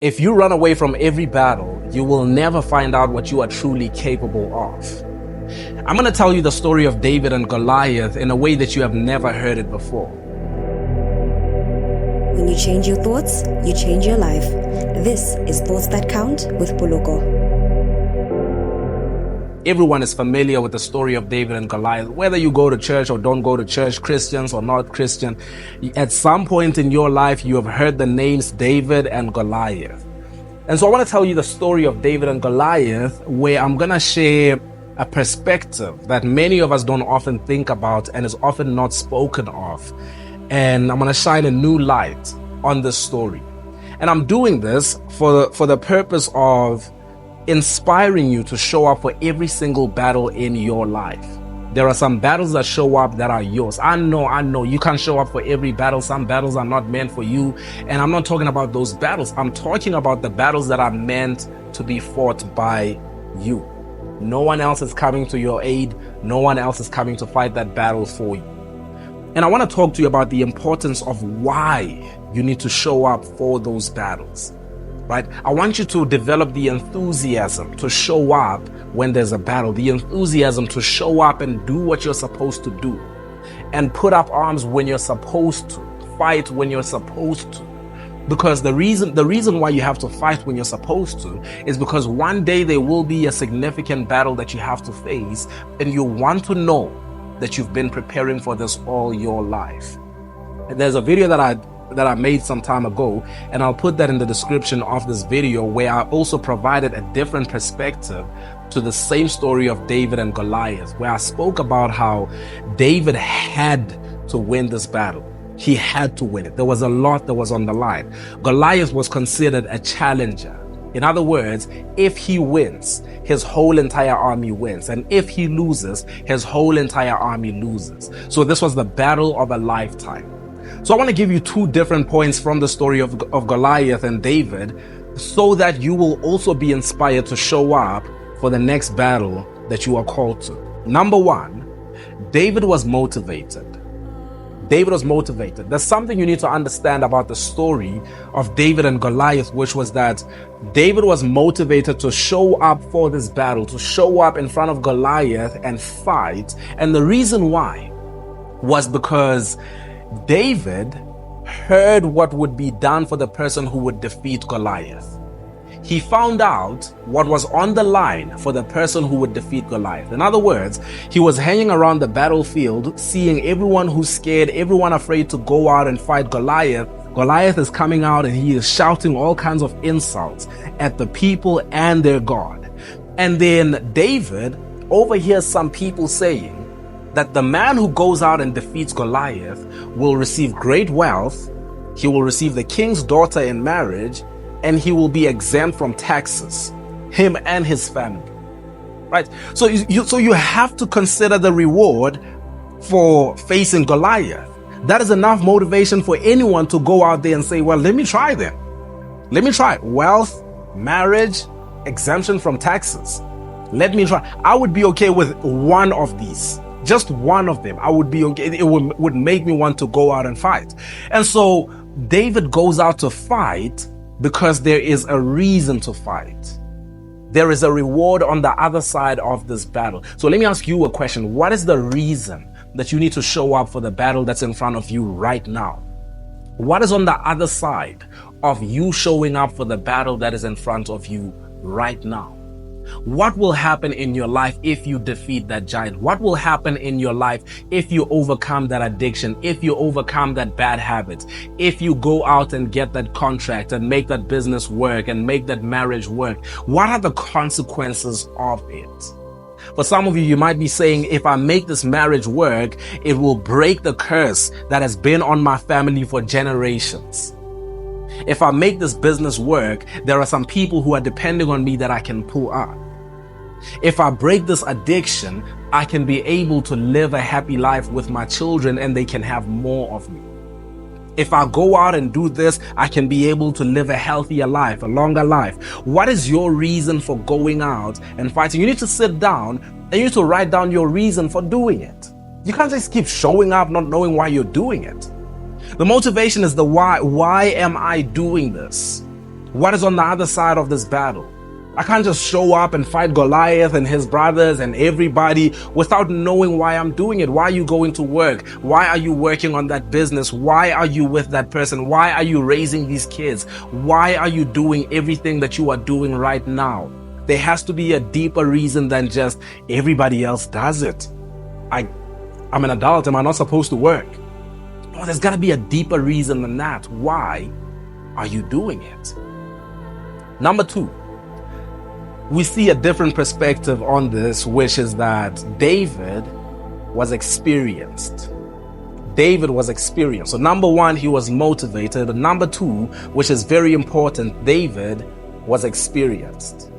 If you run away from every battle, you will never find out what you are truly capable of. I'm going to tell you the story of David and Goliath in a way that you have never heard it before. When you change your thoughts, you change your life. This is Thoughts That Count with Poloko. Everyone is familiar with the story of David and Goliath. Whether you go to church or don't go to church, Christians or not Christian, at some point in your life, you have heard the names David and Goliath. And so I want to tell you the story of David and Goliath, where I'm going to share a perspective that many of us don't often think about and is often not spoken of. And I'm going to shine a new light on this story. And I'm doing this for the purpose of inspiring you to show up for every single battle in your life. There are some battles that show up that are yours. I know you can't show up for every battle. Some battles are not meant for you. And I'm not talking about those battles. I'm talking about the battles that are meant to be fought by you. No one else is coming to your aid. No one else is coming to fight that battle for you. And I want to talk to you about the importance of why you need to show up for those battles. Right? I want you to develop the enthusiasm to show up when there's a battle, the enthusiasm to show up and do what you're supposed to do, and put up arms when you're supposed to, fight when you're supposed to. Because the reason why you have to fight when you're supposed to is because one day there will be a significant battle that you have to face, and you want to know that you've been preparing for this all your life. And there's a video that I made some time ago, and I'll put that in the description of this video, where I also provided a different perspective to the same story of David and Goliath, where I spoke about how David had to win this battle. He had to win it. There was a lot that was on the line. Goliath was considered a challenger. In other words, if he wins, his whole entire army wins. And if he loses, his whole entire army loses. So this was the battle of a lifetime. So I want to give you two different points from the story of Goliath and David, so that you will also be inspired to show up for the next battle that you are called to. Number one, David was motivated. David was motivated. There's something you need to understand about the story of David and Goliath, which was that David was motivated to show up for this battle, to show up in front of Goliath and fight. And the reason why was because David heard what would be done for the person who would defeat Goliath. He found out what was on the line for the person who would defeat Goliath. In other words, he was hanging around the battlefield, seeing everyone who's scared, everyone afraid to go out and fight Goliath. Goliath is coming out and he is shouting all kinds of insults at the people and their God. And then David overhears some people saying that the man who goes out and defeats Goliath will receive great wealth, he will receive the king's daughter in marriage, and he will be exempt from taxes, him and his family. Right? So you have to consider the reward for facing Goliath. That is enough motivation for anyone to go out there and say, well, let me try then. Let me try. Wealth, marriage, exemption from taxes. Let me try. I would be okay with one of these. Just one of them. I would be okay. It would make me want to go out and fight. And so David goes out to fight because there is a reason to fight. There is a reward on the other side of this battle. So let me ask you a question. What is the reason that you need to show up for the battle that's in front of you right now? What is on the other side of you showing up for the battle that is in front of you right now? What will happen in your life if you defeat that giant? What will happen in your life if you overcome that addiction, if you overcome that bad habit, if you go out and get that contract and make that business work and make that marriage work? What are the consequences of it? For some of you, you might be saying, if I make this marriage work, it will break the curse that has been on my family for generations. If I make this business work, there are some people who are depending on me that I can pull up. If I break this addiction, I can be able to live a happy life with my children and they can have more of me. If I go out and do this, I can be able to live a healthier life, a longer life. What is your reason for going out and fighting? You need to sit down and you need to write down your reason for doing it. You can't just keep showing up not knowing why you're doing it. The motivation is the why. Why am I doing this? What is on the other side of this battle? I can't just show up and fight Goliath and his brothers and everybody without knowing why I'm doing it. Why are you going to work? Why are you working on that business? Why are you with that person? Why are you raising these kids? Why are you doing everything that you are doing right now? There has to be a deeper reason than just everybody else does it. I'm an adult. Am I not supposed to work? No, there's got to be a deeper reason than that. Why are you doing it? Number 2. We see a different perspective on this, which is that David was experienced. David was experienced. So number 1, he was motivated. And number 2, which is very important, David was experienced.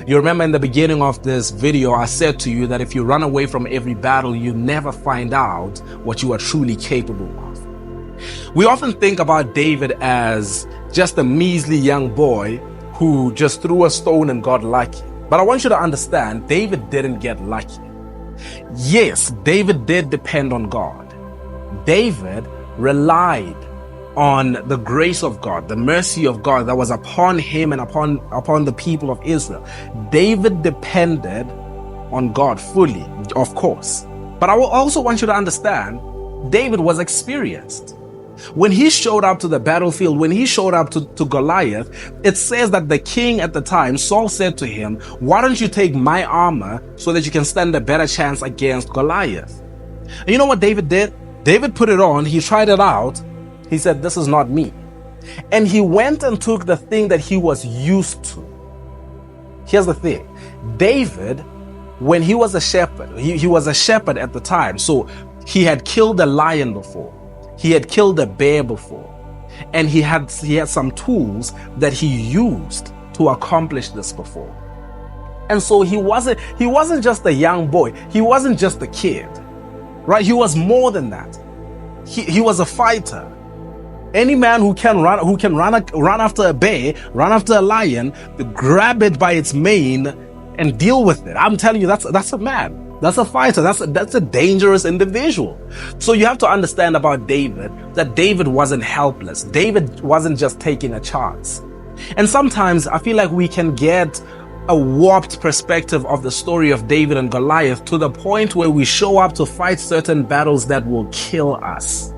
You remember in the beginning of this video, I said to you that if you run away from every battle, you never find out what you are truly capable of. We often think about David as just a measly young boy who just threw a stone and got lucky. But I want you to understand, David didn't get lucky. Yes, David did depend on God. David relied on the grace of God, the mercy of God that was upon him and upon the people of Israel. David depended on God fully, of course. But I will also want you to understand, David was experienced. When he showed up to the battlefield, when he showed up to Goliath, it says that the king at the time, Saul, said to him, why don't you take my armor so that you can stand a better chance against Goliath? And you know what David did? David put it on, he tried it out, he said, this is not me. And he went and took the thing that he was used to. Here's the thing. David, when he was a shepherd, he was a shepherd at the time, so he had killed a lion before. He had killed a bear before, and he had some tools that he used to accomplish this before. And so he wasn't just a young boy. He wasn't just a kid, right? He was more than that. He was a fighter. Any man who can run after a bear, run after a lion, grab it by its mane and deal with it. I'm telling you, that's a man. That's a fighter. That's a dangerous individual. So you have to understand about David, that David wasn't helpless. David wasn't just taking a chance. And sometimes I feel like we can get a warped perspective of the story of David and Goliath to the point where we show up to fight certain battles that will kill us.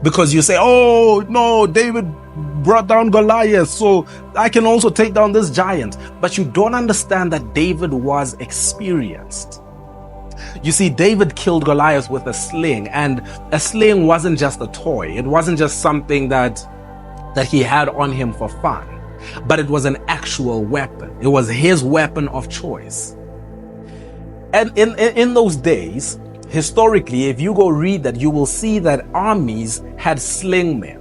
Because you say, oh no, David brought down Goliath, so I can also take down this giant. But you don't understand that David was experienced. You see, David killed Goliath with a sling, and a sling wasn't just a toy. It wasn't just something that he had on him for fun, but it was an actual weapon. It was his weapon of choice. And in those days, historically, if you go read that, you will see that armies had slingmen.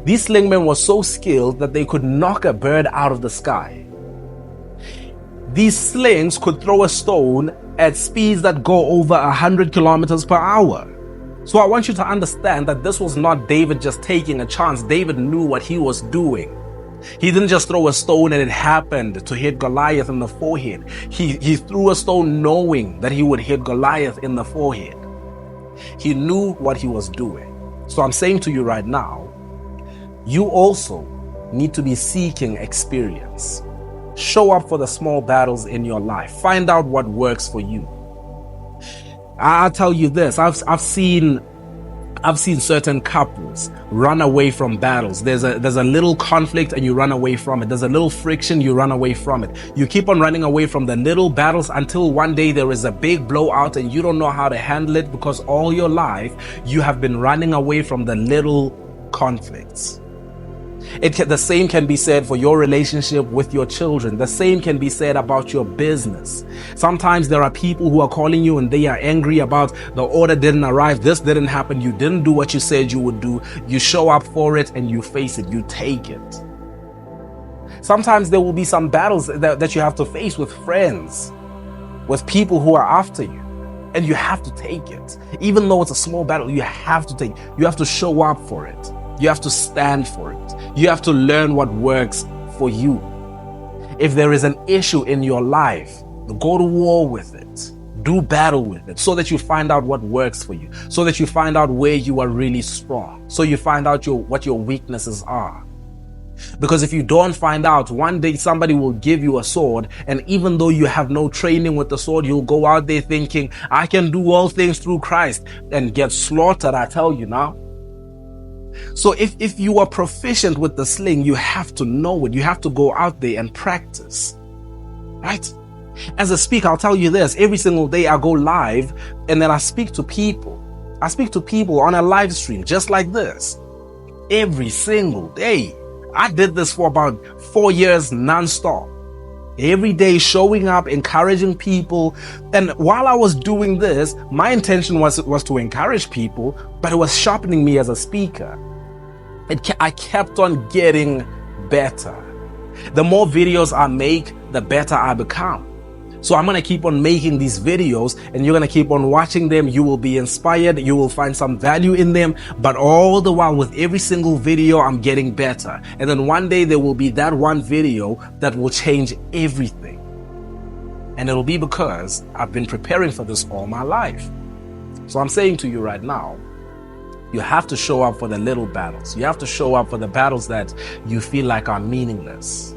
These slingmen were so skilled that they could knock a bird out of the sky. These slings could throw a stone at speeds that go over 100 kilometers per hour. So I want you to understand that this was not David just taking a chance. David knew what he was doing. He didn't just throw a stone and it happened to hit Goliath in the forehead. He threw a stone knowing that he would hit Goliath in the forehead. He knew what he was doing. So I'm saying to you right now, you also need to be seeking experience. Show up for the small battles in your life. Find out what works for you. I'll tell you this, I've seen certain couples run away from battles. There's a little conflict and you run away from it. There's a little friction, you run away from it. You keep on running away from the little battles until one day there is a big blowout and you don't know how to handle it because all your life you have been running away from the little conflicts. The same can be said for your relationship with your children. The same can be said about your business. Sometimes there are people who are calling you and they are angry about the order didn't arrive, this didn't happen, you didn't do what you said you would do. You show up for it and you face it, you take it. Sometimes there will be some battles that you have to face with friends, with people who are after you, and you have to take it. Even though it's a small battle, you have to take it. You have to show up for it. You have to stand for it. You have to learn what works for you. If there is an issue in your life, go to war with it. Do battle with it so that you find out what works for you, so that you find out where you are really strong, so you find out what your weaknesses are. Because if you don't find out, one day somebody will give you a sword, and even though you have no training with the sword, you'll go out there thinking, I can do all things through Christ, and get slaughtered, I tell you now. So if you are proficient with the sling, you have to know it. You have to go out there and practice, right? As a speaker, I'll tell you this, every single day I go live and then I speak to people. I speak to people on a live stream just like this. Every single day. I did this for about 4 years non-stop. Every day showing up, encouraging people. And while I was doing this, my intention was to encourage people, but it was sharpening me as a speaker. I kept on getting better. The more videos I make, the better I become. So I'm going to keep on making these videos, and you're going to keep on watching them. You will be inspired. You will find some value in them. But all the while, with every single video, I'm getting better. And then one day there will be that one video that will change everything. And it'll be because I've been preparing for this all my life. So I'm saying to you right now, you have to show up for the little battles. You have to show up for the battles that you feel like are meaningless.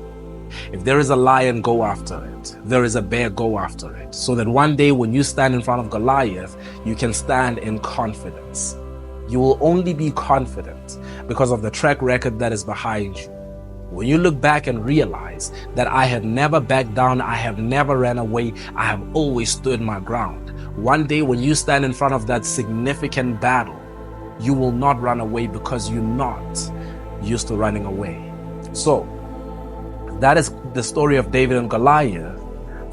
If there is a lion, go after it. There is a bear, go after it. So that one day when you stand in front of Goliath, you can stand in confidence. You will only be confident because of the track record that is behind you. When you look back and realize that I have never backed down, I have never ran away, I have always stood my ground. One day when you stand in front of that significant battle, you will not run away because you're not used to running away. So, that is the story of David and Goliath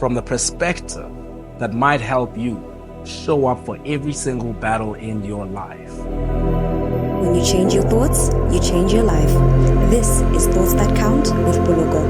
from the perspective that might help you show up for every single battle in your life. When you change your thoughts, you change your life. This is Thoughts That Count with Poloko.